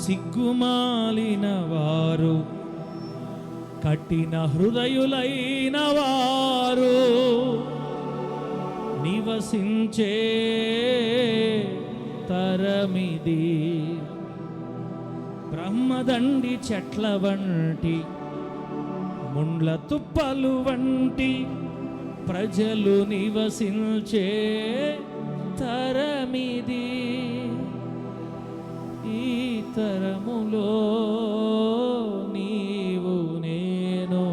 సిగ్గుమాలిన వారు, కఠిన హృదయులైన వారు నివసించే తరమిది. బ్రహ్మదండి చెట్ల వంటి, ముండ్ల తుప్పలు వంటి ప్రజలు నివసించే తరమిది. ఈ తరములో నీవు నేను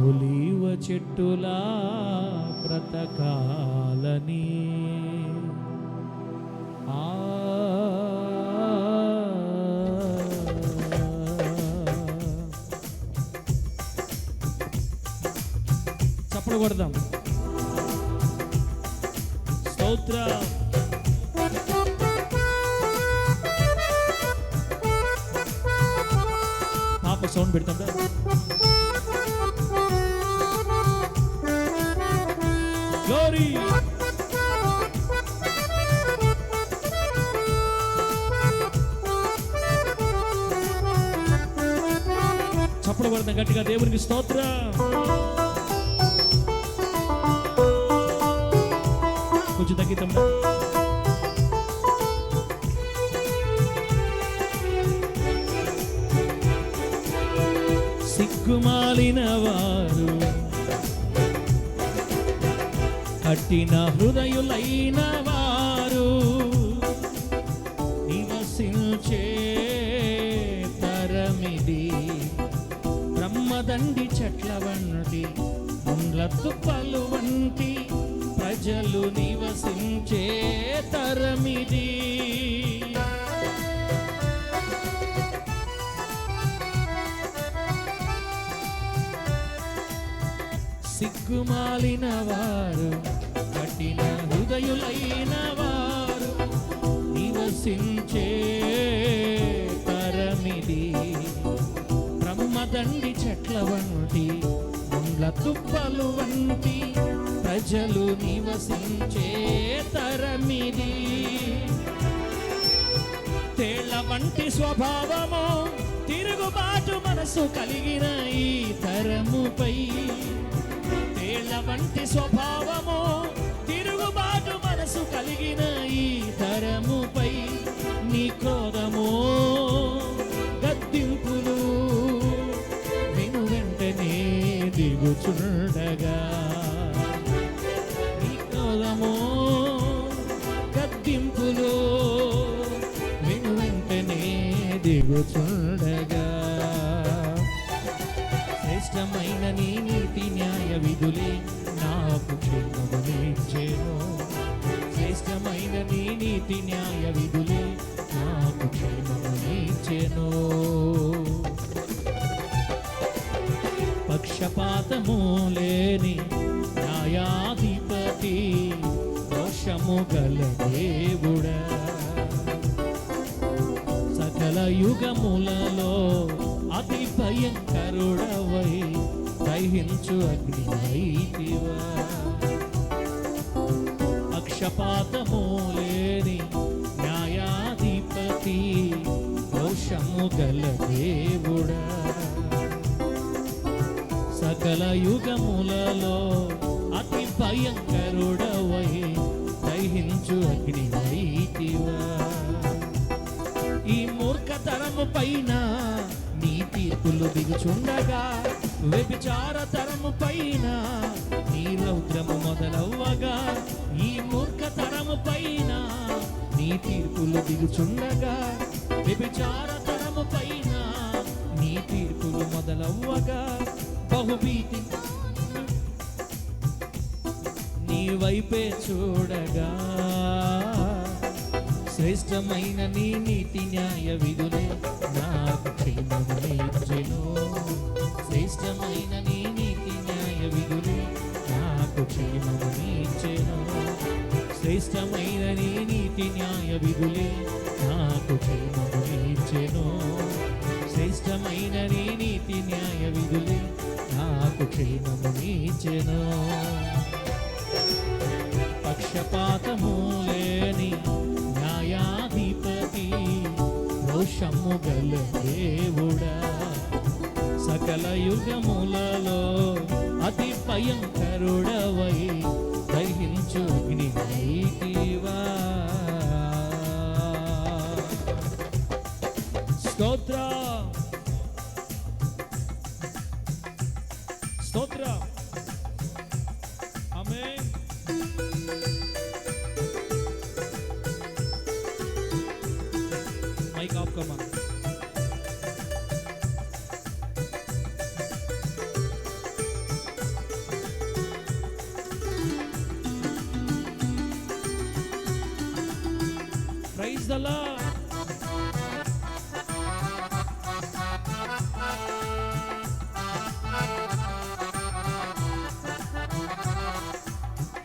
ఒలీవ చెట్టులా బ్రతకాలని. చప్పుడు కొడదాం. స్తోత్రం. పాప సౌండ్ పెడతాం. గ్లోరీ. చప్పుడు కొడదాం గట్టిగా దేవునికి స్తోత్రం. కొంచెం తగ్గిద్దాం. సిగ్గుమాలిన వారు, కఠిన హృదయులైన వారు నివసించే తరమిది. బ్రహ్మదండి చెట్ల వంటి, ముండ్ల తుప్పలు వంటి ప్రజలు నివసించే తరమిది. సిగ్గుమాలిన వారు, కఠిన హృదయులైన వారు నివసించే తరమిది. బ్రహ్మదండి చెట్ల వంటి, ముండ్ల తుప్పలు వంటి ప్రజలు నివసించే తరమిది. తేళ్ల వంటి స్వభావము, తిరుగుబాటు మనసు కలిగిన ఈ తరముపై, తేళ్ల వంటి స్వభావము, తిరుగుబాటు మనసు కలిగిన ఈ తరముపై నీ క్రోధము గద్దింపులు విను వెంటనే దిగుచుండగా. నీ క్రోధము గద్దింపులు విను వెంటనే దిగుచుండగా. శ్రేష్టమైన నీ నీతి న్యాయ విధులే నాకు క్షేమమునిచ్చెను. శ్రేష్టమైన నీ నీతి న్యాయ విధులే నాకు క్షేమమునిచ్చెను. పక్షపాతము లేని న్యాయాధిపతి, దోషము గల దేవుడా, సకల యుగములలో అతి భయంకరుడవై దహించు అగ్ని వైతివా. పక్షపాతము లేని న్యాయాధిపతి, దోషము గల దేవుడా, సకల యుగములలో అతి భయంకరుడవై దహించు అగ్ని వైతివా. ఈ మూర్ఖతరము పైన నీ తీర్పులు దిగుచుండగా, వ్యభిచార తరము పైన నీ రౌద్రము మొదలవ్వగా. ఈ మూర్ఖతరము పైన నీ తీర్పులు దిగుచుండగా, వ్యభిచార తరము పైన నీ తీర్పులు మొదలవ్వగా. బహుభీతి నీ వైపే చూడగా, శ్రేష్టమైన నీ నీతి న్యాయ విధులే నాకు క్షేమమునిచ్చెను. శ్రేష్టమైన నీ నీతి న్యాయ విధులే నాకు క్షేమమునిచ్చెను. శ్రేష్టమైన నీ నీతి న్యాయ విధులే నాకు క్షేమమునిచ్చెను. శ్రేష్టమైన నీ నీతి న్యాయ విధులే నాకు క్షేమమునిచ్చెను. పక్షపాతము లేని న్యాయా రోషము గల దేవుడా, సకల యుగములలో అతి భయంకరుడవై దహించు అగ్నివైతివా. స్తోత్ర స్తోత్ర ఆమేన్. మైక్ ఆఫ్ కమా. Praise the lord.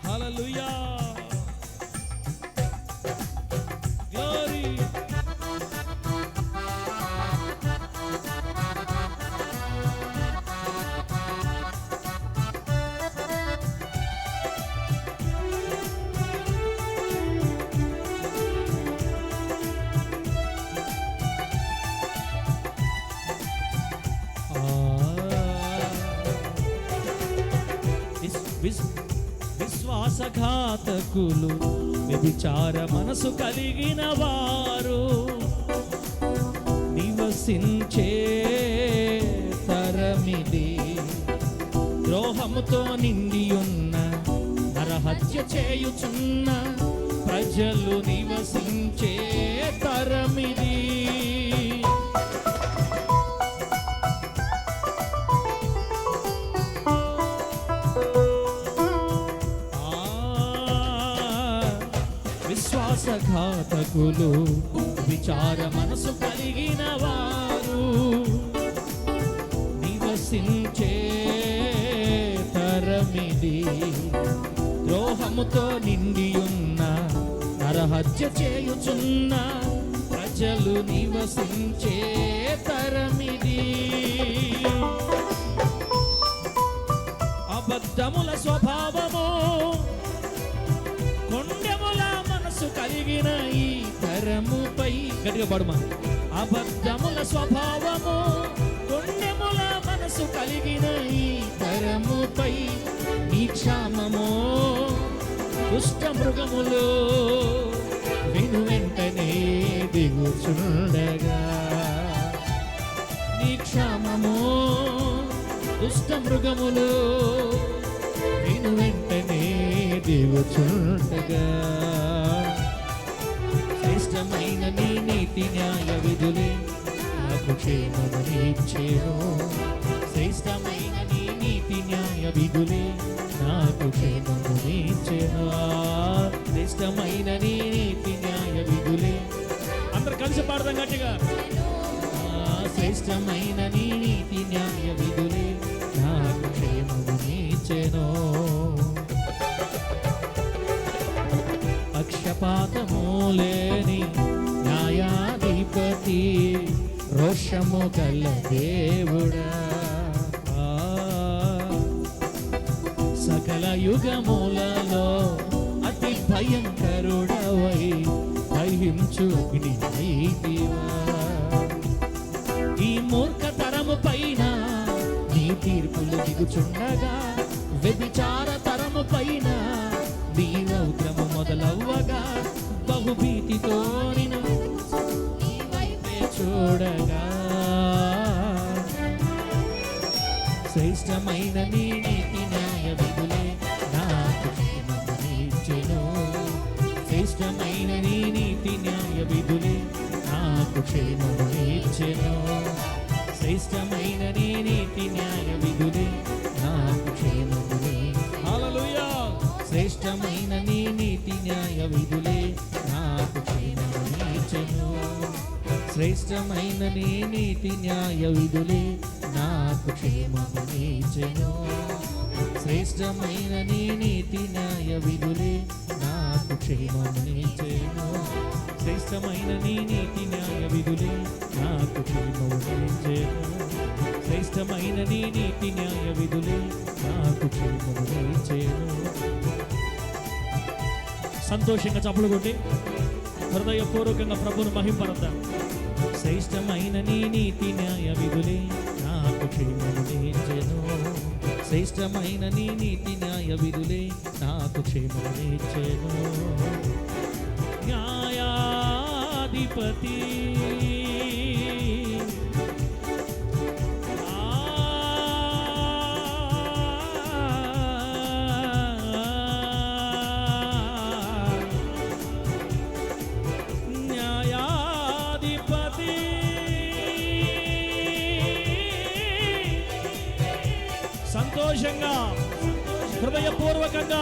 Hallelujah. Glory. విశ్వాసఘాతకులు, వ్యభిచార మనసు కలిగిన వారు నివసించే తరమిది, ద్రోహముతో నిండి ఉన్న నరహత్య చేయుచున్న ప్రజలు నివసించే తరమిది. విశ్వాసఘాతకులు, విచార మనసు కలిగిన వారు నివసించే తరమిది, ద్రోహముతో నిండి ఉన్న నరహత్య చేయుచున్న ప్రజలు నివసించే తరమిది. అబద్ధముల స్వభావము, కొండెముల మనసు కలిగిన ఈ తరముపై, గట్టిగా పాడుమా. అబద్ధముల స్వభావము, కొండెముల మనసు కలిగిన ఈ తరముపై నీ క్షామము దుష్ట మృగములు విను వెంటనే దిగుచుండగా. నీ క్షామము దుష్ట మృగములు విను వెంటనే దిగుచుండగా. శ్రేష్టమైన నీ నీతి న్యాయ విధులే నాకు క్షేమమునిచ్చెను. శ్రేష్టమైన నీ నీతి న్యాయ విధులే నాకు క్షేమమునిచ్చెను. శ్రేష్టమైన నీ నీతి న్యాయ విధులే. అందరు కలిసి పాడదాం గట్టిగా. శ్రేష్టమైన నీ నీతి న్యాయ విధులే నాకు క్షేమమునిచ్చెను. పక్షపాతము లేని న్యాయాధిపతి, రోషము గల దేవుడా, సకల యుగములలో అతి భయంకరుడవై దహించు అగ్నివైతివా. ఈ మూర్ఖ తరము పైన నీ తీర్పులు దిగుచుండగా, వ్యభిచార తరము పైన నీ రౌద్రము మొదలవ్వగా, బహుభీతితో నిన్ను నీ వైపే చూడగా. శ్రేష్టమైన నీ నీతి న్యాయ విధులే నాకు క్షేమమునిచ్చెను. శ్రేష్టమైన నీ నీతి న్యాయ విధులే నాకు క్షేమమునిచ్చెను. శ్రేష్టమైన నీ నీతి న్యాయ విధులే నాకు క్షేమముని. హల్లెలూయా. శ్రేష్టమైన నీ నీతి న్యాయ విధులే నాకు క్షేమమునిచ్చెను. శ్రేష్టమైన నీ నీతి న్యాయ విధులే నాకు క్షేమమునిచ్చెను. శ్రేష్టమైన నీ నీతి న్యాయ విధులే నాకు క్షేమమునిచ్చెను. శ్రేష్టమైన నీ నీతి న్యాయ విధులే నాకు క్షేమమునిచ్చెను. శ్రేష్టమైన నీ నీతి న్యాయ విధులే నాకు క్షేమమునిచ్చెను. సంతోషంగా చప్పట్లు కొట్టి హృదయపూర్వకంగా ప్రభువును మహింపరద్దాం. శ్రేష్టమైన నీ నీతి న్యాయ విధులే నాకు క్షేమమునిచ్చెను. శ్రేష్టమైన నీ నీతి న్యాయ విధులే నాకు క్షేమమునిచ్చెను. న్యాయాధిపతి సంతోషంగా హృదయపూర్వకంగా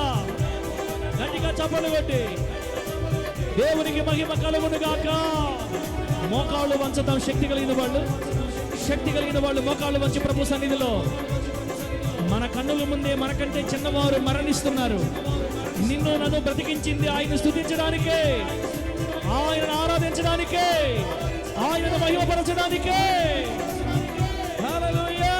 గట్టిగా చప్పట్లు కొట్టి దేవునికి మహిమ కలుగును గాక. మోకాళ్ళు వంచడం శక్తి కలిగిన వాళ్ళు మోకాళ్ళు వంచి ప్రభు సన్నిధిలో మన కన్నుల ముందే మనకంటే చిన్నవారు మరణిస్తున్నారు. నిన్ను నన్ను బ్రతికించింది ఆయన స్తుతించడానికే, ఆయనను ఆరాధించడానికే, ఆయనను మహిమపరచడానికే. హల్లెలూయా.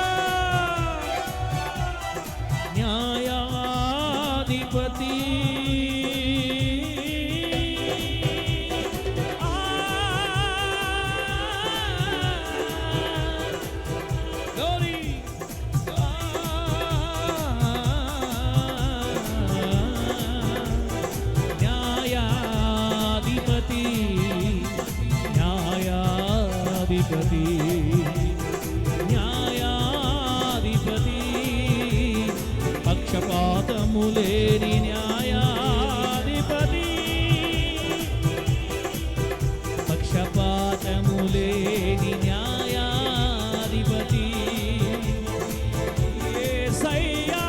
న్యాయాధిపతి న్యాయాధిపతి పక్షపాతము లేని న్యాయాధిపతి, పక్షపాతము లేని న్యాయాధిపతి యేసయ్యా.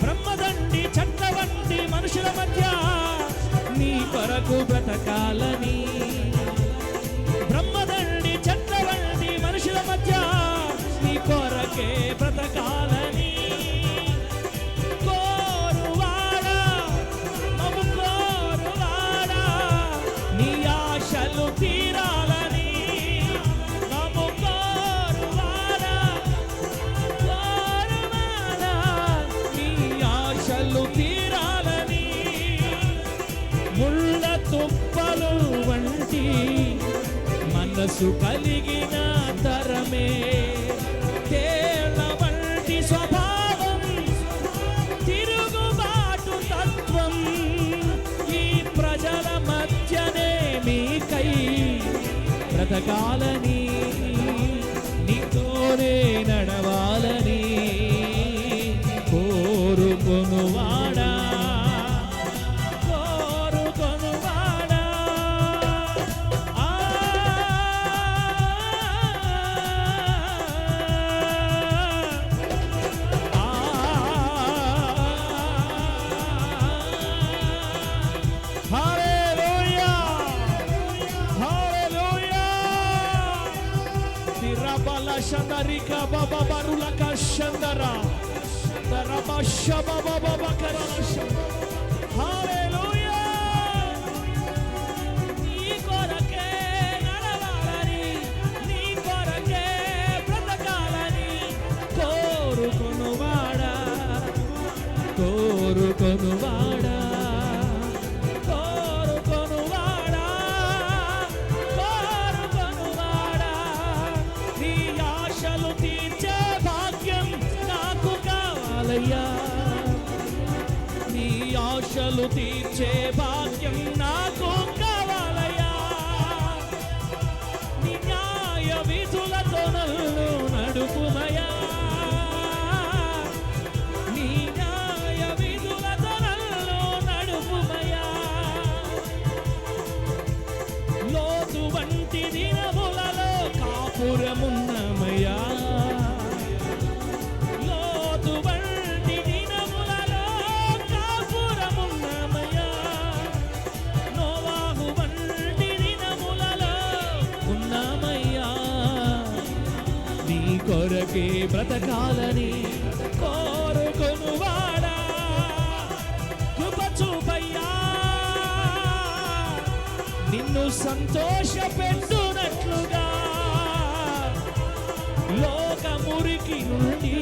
బ్రహ్మదండి చెట్ల వంటి మనుషుల మధ్య నీ కొరకు బ్రతకాలని, బ్రహ్మదండి చెట్ల వంటి మనుషుల మధ్య నీ కొరకే బ్రతకాలని కోరువాడా, మమ్ము కోరువాడా, నీ ఆశలు తీరాలని, మమ్ము కోరువాడా, కోరువాడా, నీ ఆశలు తీరాలని ముళ్ళ తుప్పలు వంటి మనసు కలిగిన తరమే, తేళ్ల వంటి స్వభావం, తిరుగుబాటు తత్వం, ఈ ప్రజల మధ్యనే మీకై బ్రతకాలని, నీతోనే నడవాలని కోరుకొనువాడా, Shandarika baba barula kashandara darabasha baba baba karasha. Hallelujah. Nee korake nadavalani, nee korake bratakalani korukonuvada, korukonuvada. నీ ఆశలు తీర్చే భాగ్యం నాకు కావాలయ్యా, నీ న్యాయ విధులతో నన్ను నడుపుమయ్యా, నీ న్యాయ విధులతో నన్ను నడుపుమయ్యా. లోతు వంటి దినములలో కాపురమున్నమయ్యా, కొరకే బ్రతకాలని కోరుకొనువాడా, కృప చూపయ్యా, నిన్ను సంతోషపెట్టునట్లుగా లోక మురికి నుండి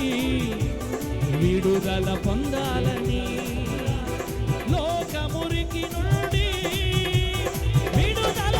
విడుదల పొందాలని, లోక మురికి నుండి విడుదల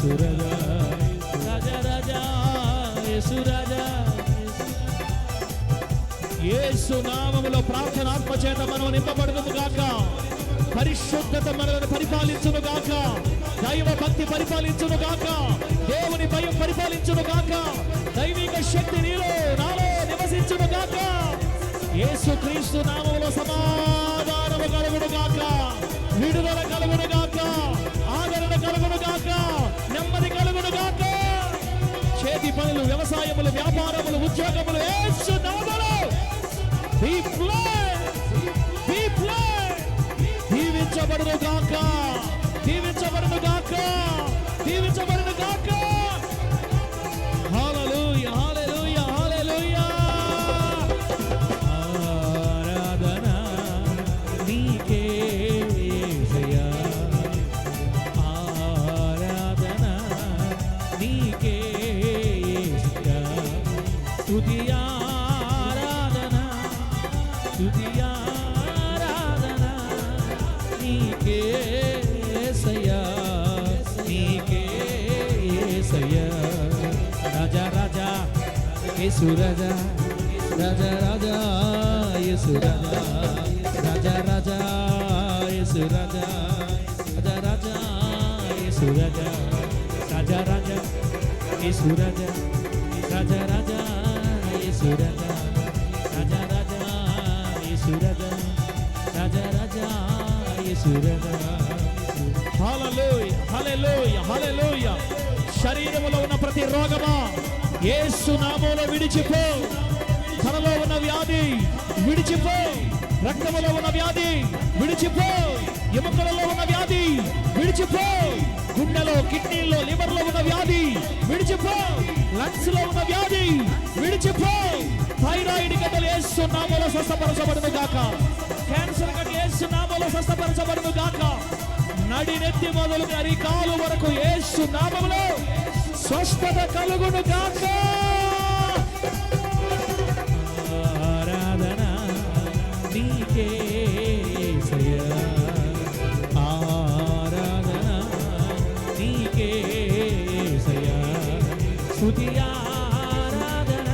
యేసు రాజా రాజా రాజా యేసు రాజా యేసు నామములో ప్రార్థన ఆత్మ చేత మనం నింపబడును గాక. పరిశుద్ధత మనల్ని పరిపాలించును గాక. దైవ భక్తి పరిపాలించును గాక. దేవుని భయం పరిపాలించును గాక. దైవిక శక్తి నీలో నాలో నివసించును గాక. యేసు క్రీస్తు నామములో సమాధానము కలుగును గాక. విడుదల కలుగును గాక. ఆదరణ కలుగును గాక. నెమ్మది కలుగును గాక. చేతి పనులు, వ్యవసాయములు, వ్యాపారములు, ఉద్యోగములు యేసు నామములో be blessed, be blessed. దీవించబడును గాక, దీవించబడును గాక, దీవించబడును గాక. హల్లెలూయా హల్లెలూయా హల్లెలూయా. ఆరాధన నీకే యేసయ్యా, ఆరాధన నీకే యేసయ్యా. స్తుతి ఆరాధన స్తుతి ఆరాధన నీకే యేసయ్యా, నీకే యేసయ్యా. రాజా రాజా యేసు రాజా రాజా రాజా యేసు రాజా రాజా రాజా యేసు రాజా రాజా రాజా యేసు రాజా రాజా రాజా యేసు రాజా రాజా రాజా యేసు రాజా రాజా రాజా యేసు రాజా రాజా రాజా యేసు రాజా. హల్లెలూయా హల్లెలూయా హల్లెలూయా. శరీరములో ఉన్న ప్రతి రోగమా యేసు నామములో విడిచిపో. తనలో ఉన్న వ్యాధి విడిచిపో. రక్తములో ఉన్న వ్యాధి విడిచిపో. ఎముకలలో ఉన్న వ్యాధి విడిచిపో. గుండెలో, కిడ్నీలో, లివర్లో ఉన్న వ్యాధి విడిచిపో. లంగ్స్ లో ఉన్న వ్యాధి విడిచిపో. థైరాయిడ్ గడ్డలు యేసు నామములో స్వస్థపరచబడును గాక. క్యాన్సర్ గడ్డలు యేసు నామములో స్వస్థపరచబడును గాక. నడి నెత్తి మొదలు అరికాలు వరకు యేసు నామములో స్వస్థత కలుగును గాక. ఆరాధన నీకే యేసయ్యా, ఆరాధన నీకే యేసయ్యా. స్తుతి ఆరాధన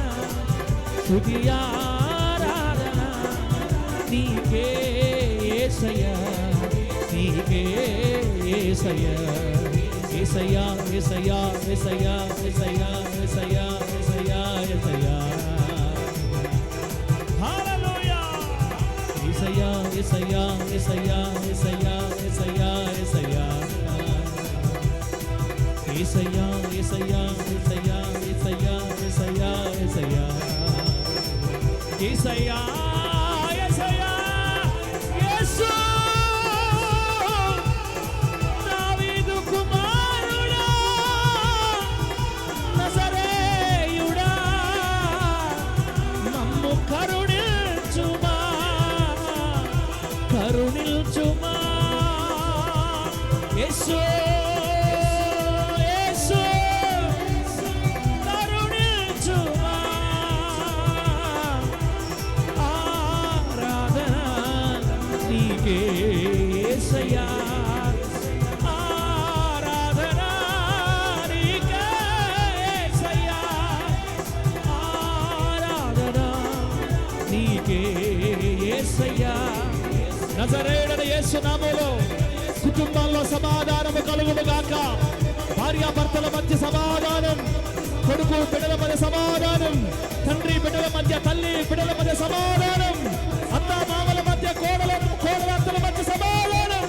స్తుతి ఆరాధన నీకే యేసయ్యా, నీకే యేసయ్యా. యేసయ్యా యేసయ్యా యేసయ్యా యేసయ్యా యేసయ్యా యేసయ్యా యేసయ్యా. హల్లెలూయా. యేసయ్యా యేసయ్యా యేసయ్యా యేసయ్యా యేసయ్యా యేసయ్యా. యేసయ్యా యేసయ్యా యేసయ్యా యేసయ్యా యేసయ్యా యేసయ్యా. యేసయ్యా యేసయ్యా యేసు దావీదు కుమారుడా, నజరేయుడా, మమ్ము కరుణించుమా, కరుణించుమా. యేసు యేసు కరుణించుమా. ఆరాధన నీకే యేసయ్యా, ఆరాధన నీకే యేసయ్యా, ఆరాధన నీకే యేసయ్యా. నజరేయుడైన యేసు నామములో కుటుంబాల్లో సమాధానము కలుగును గాక. భార్యాభర్తల మధ్య సమాధానం, కొడుకు బిడ్డల మధ్య సమాధానం, తండ్రి బిడ్డల మధ్య, తల్లి బిడ్డల మధ్య సమాధానం, అత్త మామల మధ్య, కోడలత్తల మధ్య సమాధానం,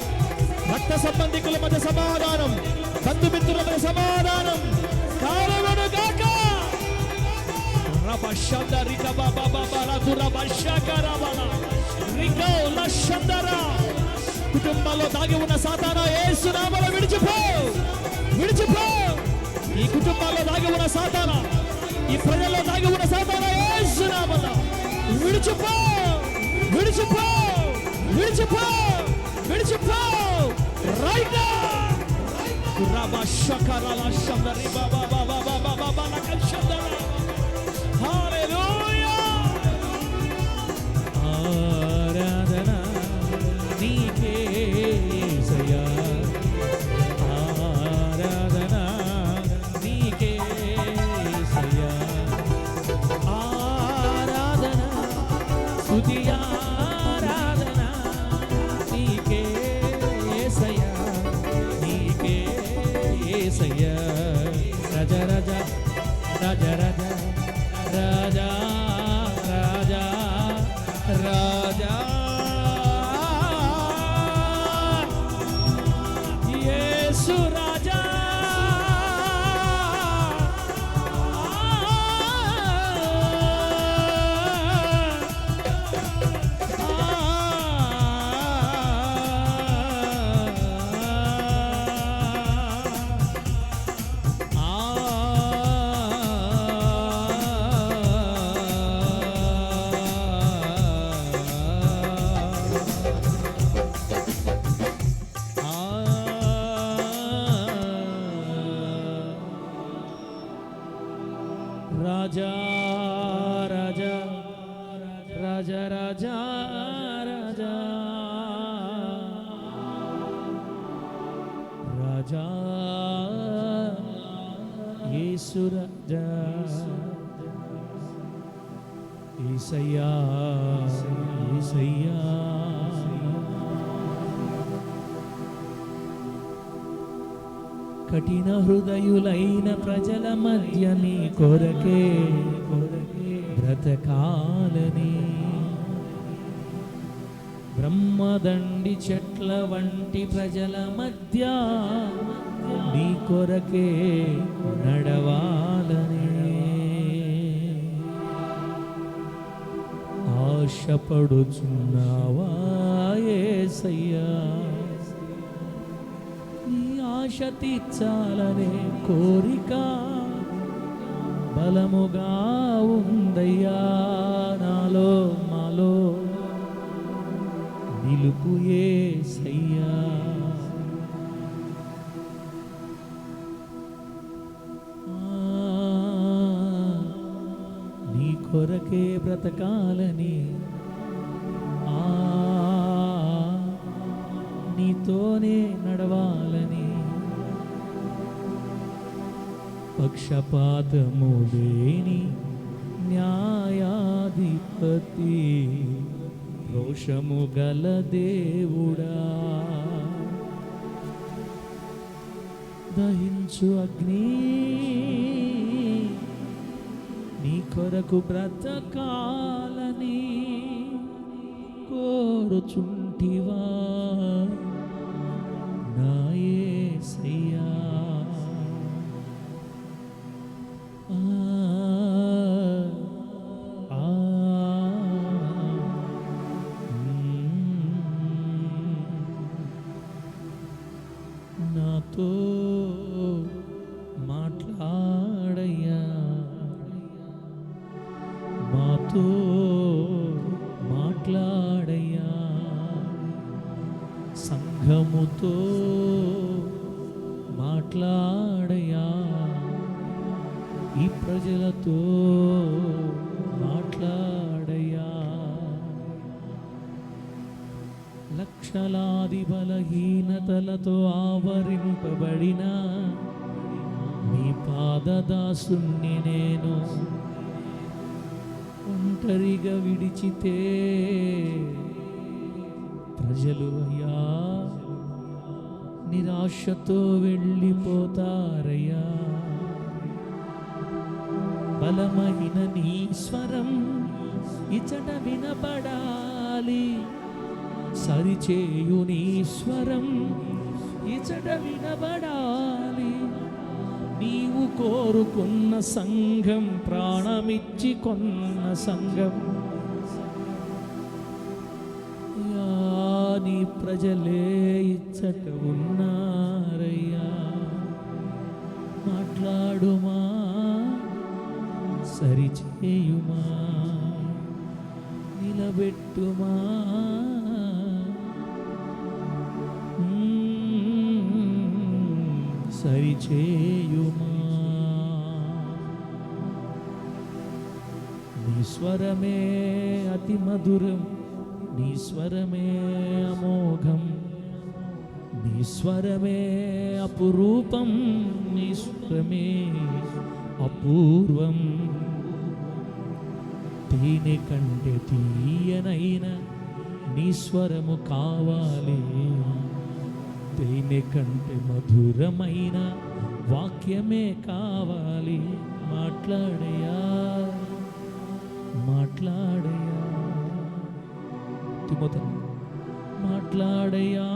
రక్త సంబంధికుల మధ్య సమాధానం, బంధుమిత్రుల మధ్య సమాధానం కలుగును గాక. రబషంద రిక బాబా బాబా రఘు రబషక రబల రిక లషందర. కుటుంబాల్లో దాగి ఉన్న సాతానా యేసు నామములో విడిచిపో, విడిచిపో. ఈ కుటుంబాల్లో దాగి ఉన్న సాతానా, ఈ ప్రజల్లో దాగి ఉన్న సాతానా యేసు నామములో విడిచిపో, విడిచిపో, విడిచిపో, విడిచిపో. Right now. రబషకరల షందరి బాబా బాబా బాబా బాబా లకషందర. హల్లెలూయా. ఆరాధన నీకే యేసయ్యా, ఆరాధన యేసయ్యా రాజా రాజా రాజా రాజా రాజా రాజా రాజా యేసు రాజా రాజా రాజా రాజా రాజా రాజా రాజా యేసు రాజా యేసయ్యా యేసయ్యా కఠిన హృదయులైన ప్రజల మధ్య నీ కొరకే బ్రతకాలని బ్రహ్మదండి చెట్ల వంటి ప్రజల మధ్య నీ కొరకే నడవాలని ఆశపడుచున్నావా యేసయ్యా ఆశ తీర్చాలనే కోరిక బలముగా ఉందయ్యా నాలో మాలో నిలుపు యేసయ్యా నీ కొరకే బ్రతకాలని నీతోనే నడవాలని పక్షపాతము లేని న్యాయాధిపతి రోషము గల దేవుడా దహించు అగ్ని నీ కొరకు బ్రతకాలని కోరుచుంటివా నా యేసయ్యా నాతో మాట్లాడయ్యా మాతో మాట్లాడయ్యా సంఘముతో మాట్లాడయ్యా ఈ ప్రజలతో మాట్లాడయ్యా లక్షలాది బలహీనతలతో ఆవరింపబడిన నీ పాదదాసుని నేను ఒంటరిగా విడిచితే ప్రజలు అయ్యా నిరాశతో వెళ్ళిపోతారయ్యా బలమైన నీ స్వరం ఇచట వినబడాలి సరిచేయు నీ స్వరం ఇచట వినబడాలి నీవు కోరుకున్న సంఘం ప్రాణమిచ్చి కొన్న సంఘం నీ ప్రజలే ఇచ్చట ఉన్నారయ్యా మాట్లాడుమా సరిచేయుమా నిలబెట్టుమా సరిచేయుమా నీ స్వరమే అతి మధురం నీ స్వరమే అమోఘం నీ స్వరమే అపురూపం నీ స్వరమే అపూర్వం తేనె కంటే తీయనైన నీ స్వరము కావాలి తేనె కంటే మధురమైన వాక్యమే కావాలి, మాట్లాడయ్యా మాట్లాడయ్యా. తిమోతి మాట్లాడయ్యా